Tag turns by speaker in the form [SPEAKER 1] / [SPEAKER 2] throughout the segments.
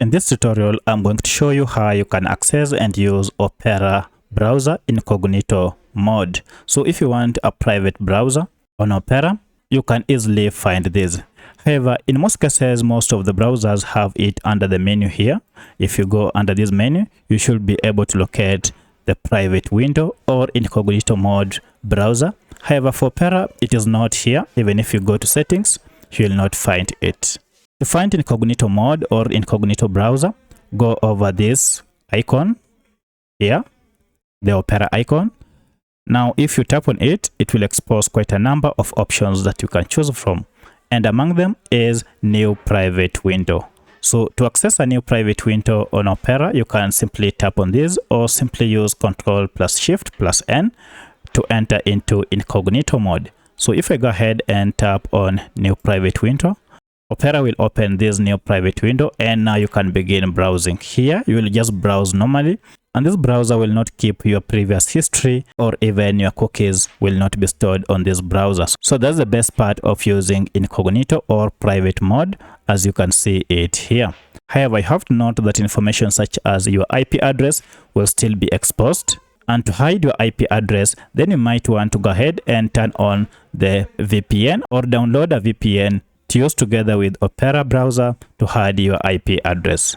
[SPEAKER 1] In this tutorial, I'm going to show you how you can access and use Opera browser incognito mode. So if you want a private browser on Opera, you can easily find this. However, in most cases, most of the browsers have it under the menu here. If you go under this menu, you should be able to locate the private window or incognito mode browser. However, for Opera, it is not here. Even if you go to settings, you will not find it. To find incognito mode or incognito browser, go over this icon here, the Opera icon. Now, if you tap on it, it will expose quite a number of options that you can choose from. And among them is new private window. So to access a new private window on Opera, you can simply tap on this or simply use Ctrl+Shift+N to enter into incognito mode. So if I go ahead and tap on new private window, Opera will open this new private window, and now you can begin browsing. Here you will just browse normally, and this browser will not keep your previous history, or even your cookies will not be stored on this browser. So that's the best part of using incognito or private mode, as you can see it here. However, you have to note that information such as your IP address will still be exposed. And to hide your IP address, then you might want to go ahead and turn on the VPN or download a VPN to use together with Opera browser to hide your IP address.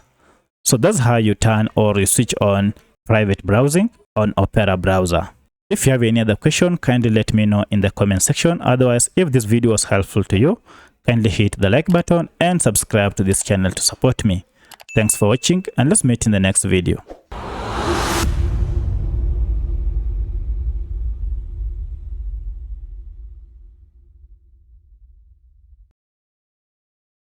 [SPEAKER 1] So that's how you turn or you switch on private browsing on Opera browser. If you have any other question, kindly let me know in the comment section. Otherwise, if this video was helpful to you, kindly hit the like button and subscribe to this channel to support me. Thanks for watching, and let's meet in the next video.